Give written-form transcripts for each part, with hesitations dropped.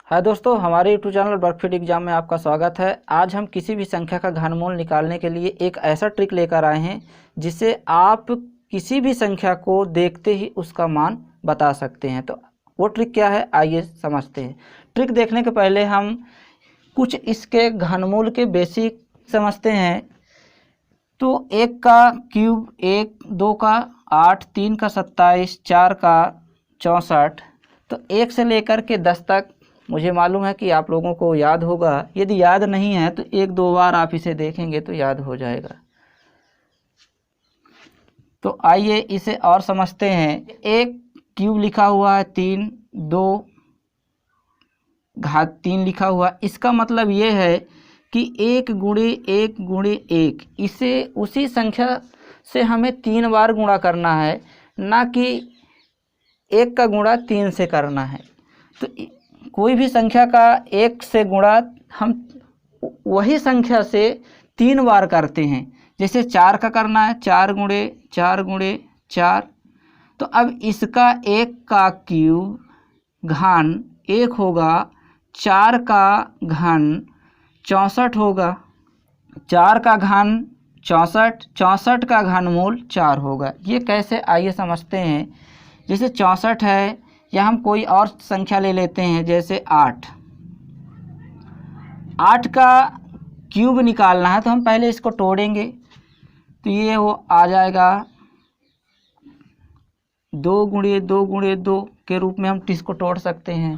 हाय दोस्तों, हमारे YouTube channel वर्कफिट exam में आपका स्वागत है। आज हम किसी भी संख्या का घनमूल निकालने के लिए एक ऐसा ट्रिक लेकर आए हैं जिससे आप किसी भी संख्या को देखते ही उसका मान बता सकते हैं। तो वो ट्रिक क्या है, आइए समझते हैं। ट्रिक देखने के पहले हम कुछ इसके घनमूल के बेसिक समझते हैं। तो 1 का क्यूब 1, 2 का 8, 3 का 27, 4 का 64। तो 1 से लेकर के 10 तक मुझे मालूम है कि आप लोगों को याद होगा। यदि याद नहीं है तो 1-2 बार आप इसे देखेंगे तो याद हो जाएगा। तो आइए इसे और समझते हैं। 1 क्यूब लिखा हुआ है 3, 2 घात 3 लिखा हुआ। इसका मतलब ये है कि 1 गुणे 1 गुणे 1, इसे उसी संख्या से हमें 3 बार गुणा करना है, ना कि 1 का गुणा 3 से करना है। तो कोई भी संख्या का 1 से गुणा हम वही संख्या से 3 बार करते हैं। जैसे 4 का करना है 4 गुणे 4 गुणे 4। तो अब इसका 1 का क्यूब घन 1 होगा, 4 का घन 64 होगा, 4 का घन 64, 64 का घनमूल 4 होगा। ये कैसे, आइए समझते हैं। जैसे 64 है, या हम कोई और संख्या ले लेते हैं जैसे 8। 8 का क्यूब निकालना है तो हम पहले इसको तोड़ेंगे। तो ये वो आ जाएगा 2 गुणे 2 गुणे 2 के रूप में हम इसको तोड़ सकते हैं।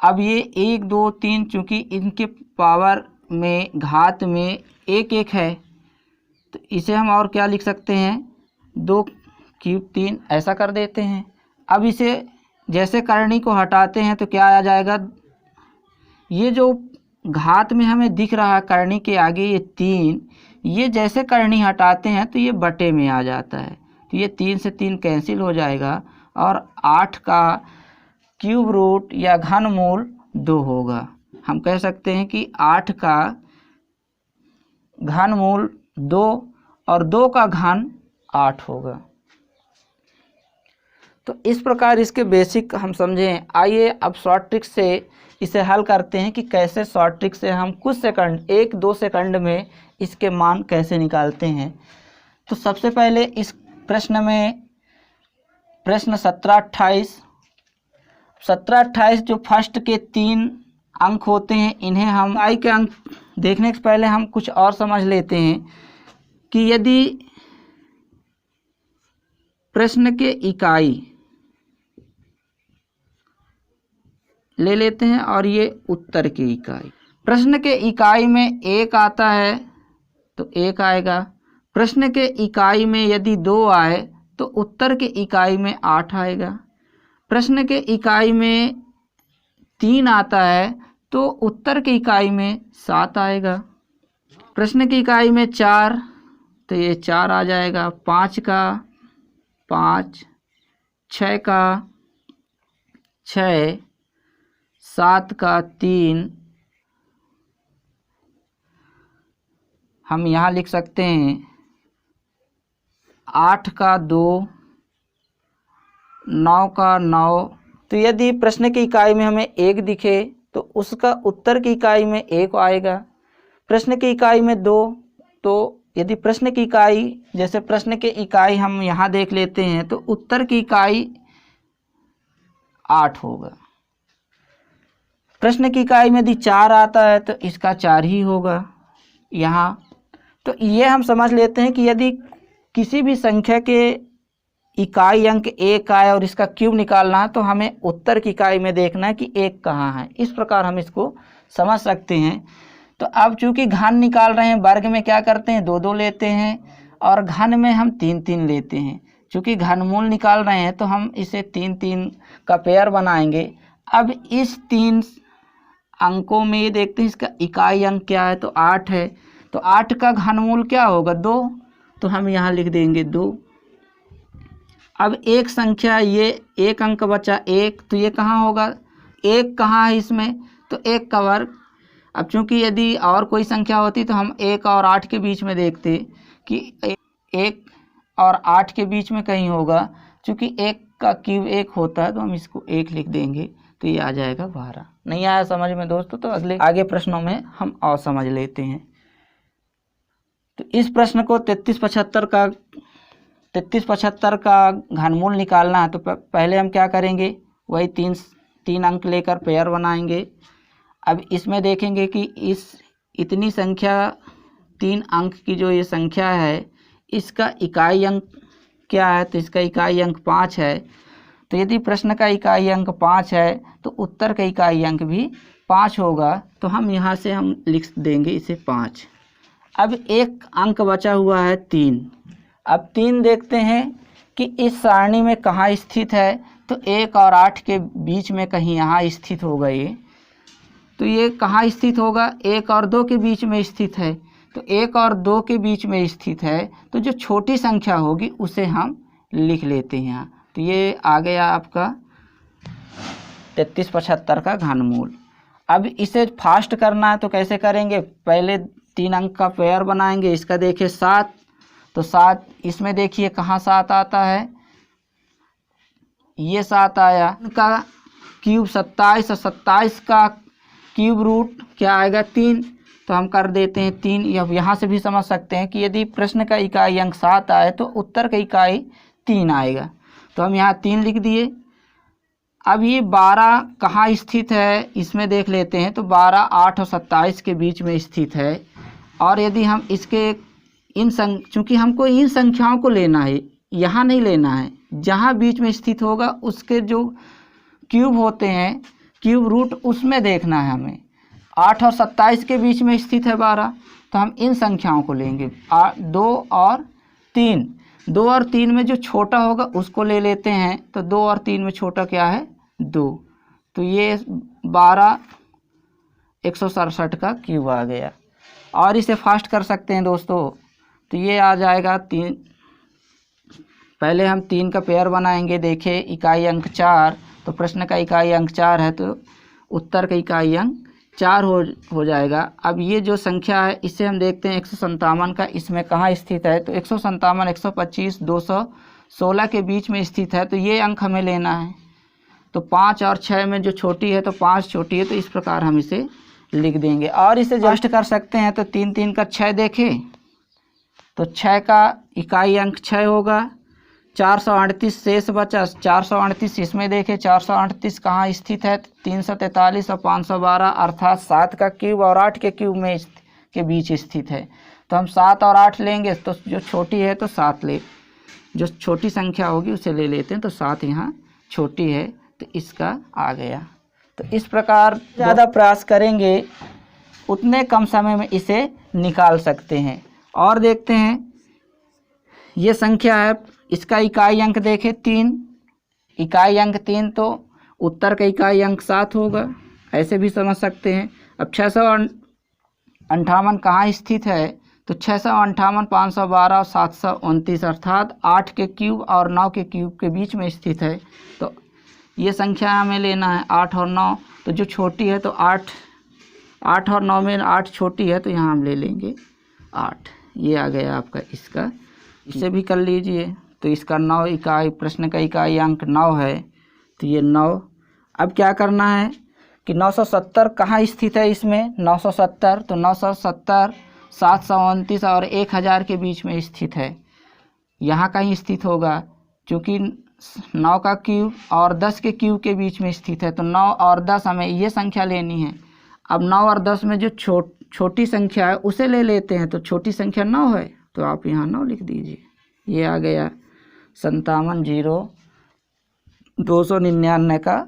अब ये 1 2 3, चूँकि इनके पावर में घात में 1 1 है, तो इसे हम और क्या लिख सकते हैं, 2 क्यूब 3 ऐसा कर देते हैं। अब इसे जैसे करनी को हटाते हैं तो क्या आ जाएगा, ये जो घात में हमें दिख रहा है करनी के आगे ये 3, ये जैसे करनी हटाते हैं तो ये बटे में आ जाता है। तो ये 3 से 3 कैंसिल हो जाएगा और 8 का क्यूब रूट या घनमूल 2 होगा। हम कह सकते हैं कि 8 का घनमूल 2 और 2 का घन 8 होगा। तो इस प्रकार इसके बेसिक हम समझें। आइए अब शॉर्ट ट्रिक से इसे हल करते हैं कि कैसे शॉर्ट ट्रिक से हम कुछ सेकंड 1-2 सेकंड में इसके मान कैसे निकालते हैं। तो सबसे पहले इस प्रश्न में प्रश्न 17-28, 17-28 जो फर्स्ट के 3 अंक होते हैं, इन्हें हम आई के अंक देखने से पहले हम कुछ और समझ लेते हैं कि यदि प्रश्न के इकाई ले लेते हैं और ये उत्तर की इकाई, प्रश्न के इकाई में 1 आता है तो 1 आएगा। प्रश्न के इकाई में यदि 2 आए तो उत्तर के इकाई में 8 आएगा। प्रश्न के इकाई में 3 आता है तो उत्तर की इकाई में 7 आएगा। प्रश्न की इकाई में 4 तो ये 4 आ जाएगा। 5 का 5, 6 का 6, 7 का 3, हम यहाँ लिख सकते हैं 8 का 2, 9 का 9। तो यदि प्रश्न की इकाई में हमें 1 दिखे तो उसका उत्तर की इकाई में 1 आएगा। प्रश्न की इकाई में 2, तो यदि प्रश्न की इकाई, जैसे प्रश्न की इकाई हम यहाँ देख लेते हैं, तो उत्तर की इकाई 8 होगा। प्रश्न की इकाई में यदि 4 आता है तो इसका 4 ही होगा यहाँ। तो ये हम समझ लेते हैं कि यदि किसी भी संख्या के इकाई अंक 1 आए और इसका क्यूब निकालना है तो हमें उत्तर की इकाई में देखना है कि 1 कहाँ है। इस प्रकार हम इसको समझ सकते हैं। तो अब चूंकि घन निकाल रहे हैं, वर्ग में क्या करते हैं, 2-2 लेते हैं और घन में हम 3-3 लेते हैं। चूंकि घनमूल निकाल रहे हैं तो हम इसे 3-3 का पेयर बनाएंगे। अब इस 3 अंकों में ये देखते हैं इसका इकाई अंक क्या है, तो 8 है। तो 8 का घनमूल क्या होगा, 2, तो हम यहाँ लिख देंगे 2। अब एक संख्या, ये 1 अंक बचा 1, तो ये कहाँ होगा, 1 कहाँ है इसमें, तो 1 का वर्ग। अब चूंकि यदि और कोई संख्या होती तो हम 1 और 8 के बीच में देखते कि 1 और 8 के बीच में कहीं होगा। चूंकि 1 का क्यूब 1 होता है तो हम इसको 1 लिख देंगे, तो ये आ जाएगा 12। नहीं आया समझ में दोस्तों तो आगे प्रश्नों में हम और समझ लेते हैं। तो इस प्रश्न को 3375 का घनमूल निकालना है। तो पहले हम क्या करेंगे, वही तीन अंक लेकर पेयर बनाएंगे। अब इसमें देखेंगे कि इतनी संख्या 3 अंक की जो ये संख्या है, इसका इकाई अंक क्या है, तो इसका इकाई अंक 5 है। तो यदि प्रश्न का इकाई अंक 5 है तो उत्तर का इकाई अंक भी 5 होगा। तो हम यहाँ से हम लिख देंगे इसे 5। अब एक अंक बचा हुआ है 3। अब 3 देखते हैं कि इस सारणी में कहाँ स्थित है। तो 1 और 8 के बीच में कहीं यहाँ स्थित होगा ये। तो ये कहाँ स्थित होगा, 1 और 2 के बीच में स्थित है। तो 1 और 2 के बीच में स्थित है, तो जो छोटी संख्या होगी उसे हम लिख लेते हैं यहाँ। तो ये आ गया आपका 3375 का घनमूल। अब इसे फास्ट करना है तो कैसे करेंगे, पहले 3 अंक का पेयर बनाएंगे। इसका देखिए 7, तो 7 इसमें देखिए कहाँ 7 आता है, ये 7 आया। इनका क्यूब 27 और 27 का क्यूब रूट क्या आएगा 3। तो हम कर देते हैं 3। यहाँ से भी समझ सकते हैं कि यदि प्रश्न का इकाई अंक 7 आए तो उत्तर का इकाई 3 आएगा। तो हम यहाँ 3 लिख दिए। अब ये 12 कहाँ स्थित है इसमें देख लेते हैं। तो 12, 8 और 27 के बीच में स्थित है। और यदि हम इसके चूँकि हमको इन संख्याओं को लेना है, यहाँ नहीं लेना है, जहाँ बीच में स्थित होगा उसके जो क्यूब होते हैं, क्यूब रूट, उसमें देखना है हमें। 8 और 27 के बीच में स्थित है 12, तो हम इन संख्याओं को लेंगे। 2 और 3, 2 और 3 में जो छोटा होगा उसको ले लेते हैं। तो 2 और 3 में छोटा क्या है, 2। तो ये 12 167 का क्यूब आ गया। और इसे फास्ट कर सकते हैं दोस्तों। तो ये आ जाएगा 3। पहले हम 3 का पेयर बनाएंगे। देखें इकाई अंक 4, तो प्रश्न का इकाई अंक 4 है, तो उत्तर का इकाई अंक 4 हो जाएगा। अब ये जो संख्या है इसे हम देखते हैं 157 का इसमें कहाँ स्थित है। तो 157, 125, 216 के बीच में स्थित है। तो ये अंक हमें लेना है। तो 5 और 6 में जो छोटी है तो 5 छोटी है, तो इस प्रकार हम इसे लिख देंगे। और इसे जस्ट कर सकते हैं। तो 3 3 का 6 देखें, तो 6 का इकाई अंक 6 होगा। 438 शेष बचा, 438 इसमें देखें, 438 कहाँ स्थित है, 343 और 512 अर्थात 7 का क्यूब और 8 के क्यूब में के बीच स्थित है। तो हम 7 और 8 लेंगे, तो जो छोटी है तो 7 जो छोटी संख्या होगी उसे ले लेते हैं। तो 7 यहाँ छोटी है, तो इसका आ गया। तो इस प्रकार ज़्यादा प्रयास करेंगे उतने कम समय में इसे निकाल सकते हैं। और देखते हैं ये संख्या है, इसका इकाई अंक देखें 3, इकाई अंक 3, तो उत्तर का इकाई अंक 7 होगा। ऐसे भी समझ सकते हैं। अब 658 कहाँ स्थित है, तो 658, 512 और 729 अर्थात 8 के क्यूब और 9 के क्यूब के बीच में स्थित है। तो ये संख्या हमें लेना है 8 और 9। तो जो छोटी है तो 8 और 9 में 8 छोटी है, तो यहाँ हम ले लेंगे 8। ये आ गया आपका इसका। इसे भी कर लीजिए। तो इसका 9 इकाई, प्रश्न का इकाई अंक 9 है, तो ये 9। अब क्या करना है कि 970 कहाँ स्थित है इसमें, 970, तो 970, 729 और 1000 के बीच में स्थित है। यहाँ कहीं स्थित होगा, क्योंकि 9 का क्यूब और 10 के क्यूब के बीच में स्थित है। तो 9 और 10 हमें ये संख्या लेनी है। अब 9 और 10 में जो छोटी संख्या है उसे ले लेते हैं। तो छोटी संख्या 9 है, तो आप यहाँ 9 लिख दीजिए। ये आ गया 57,0299 का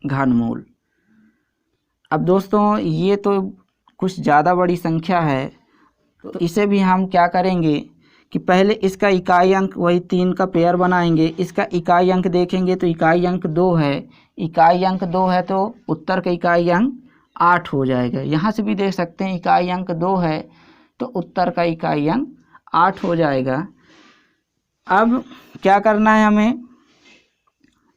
घनमूल। अब दोस्तों ये तो कुछ ज़्यादा बड़ी संख्या है, तो इसे भी हम क्या करेंगे कि पहले इसका इकाई अंक वही 3 का पेयर बनाएंगे। इसका इकाई अंक देखेंगे तो इकाई अंक 2 है। इकाई अंक 2 है तो उत्तर का इकाई अंक 8 हो जाएगा। यहाँ से भी देख सकते हैं इकाई अंक 2 है तो उत्तर का इकाई अंक 8 हो जाएगा। अब क्या करना है, हमें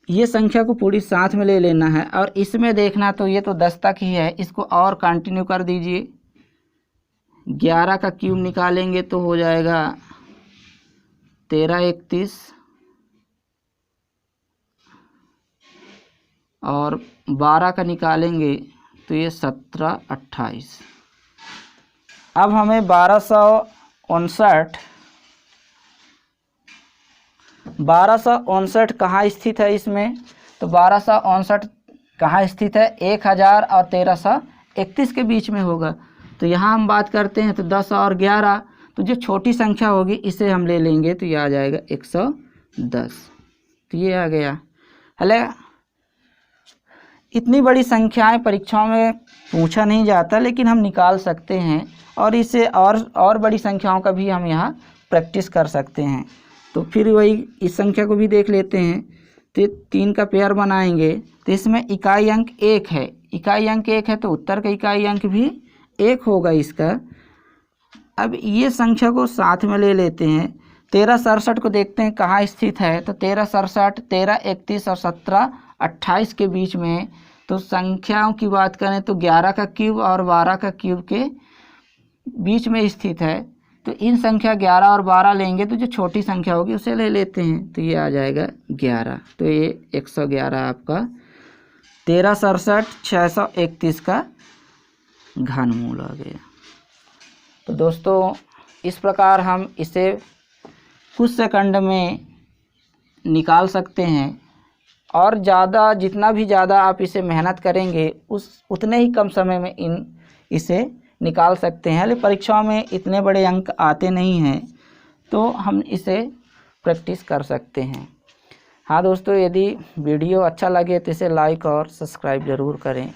ये संख्या को पूरी साथ में ले लेना है और इसमें देखना, तो ये तो 10 तक ही है, इसको और कंटिन्यू कर दीजिए। 11 का क्यूब निकालेंगे तो हो जाएगा 1331 और 12 का निकालेंगे तो ये 17, 28। अब हमें 1259 कहाँ स्थित है इसमें, तो 1259 कहाँ स्थित है, 1000 और 1331 के बीच में होगा। तो यहाँ हम बात करते हैं तो 10 और 11, तो जो छोटी संख्या होगी इसे हम ले लेंगे तो ये आ जाएगा 110। तो ये आ गया। हले इतनी बड़ी संख्याएं परीक्षाओं में पूछा नहीं जाता, लेकिन हम निकाल सकते हैं और इसे और बड़ी संख्याओं का भी हम यहाँ प्रैक्टिस कर सकते हैं। तो फिर वही इस संख्या को भी देख लेते हैं। तो 3 का पेयर बनाएंगे तो इसमें इकाई अंक 1 है, इकाई अंक 1 है तो उत्तर का इकाई अंक भी 1 होगा इसका। अब ये संख्या को साथ में ले लेते हैं। 1367 को देखते हैं कहाँ स्थित है, तो 1367, 1331 और 1728 के बीच में। तो संख्याओं की बात करें तो 11 का क्यूब और 12 का क्यूब के बीच में स्थित है। तो इन संख्या 11 और 12 लेंगे तो जो छोटी संख्या होगी उसे ले लेते हैं, तो ये आ जाएगा 11। तो ये 111 आपका 1367 631 का घनमूल आ गया। तो दोस्तों इस प्रकार हम इसे कुछ सेकंड में निकाल सकते हैं और जितना भी ज़्यादा आप इसे मेहनत करेंगे उतने ही कम समय में इसे निकाल सकते हैं। लेकिन परीक्षाओं में इतने बड़े अंक आते नहीं हैं, तो हम इसे प्रैक्टिस कर सकते हैं। हाँ दोस्तों, यदि वीडियो अच्छा लगे तो इसे लाइक और सब्सक्राइब ज़रूर करें।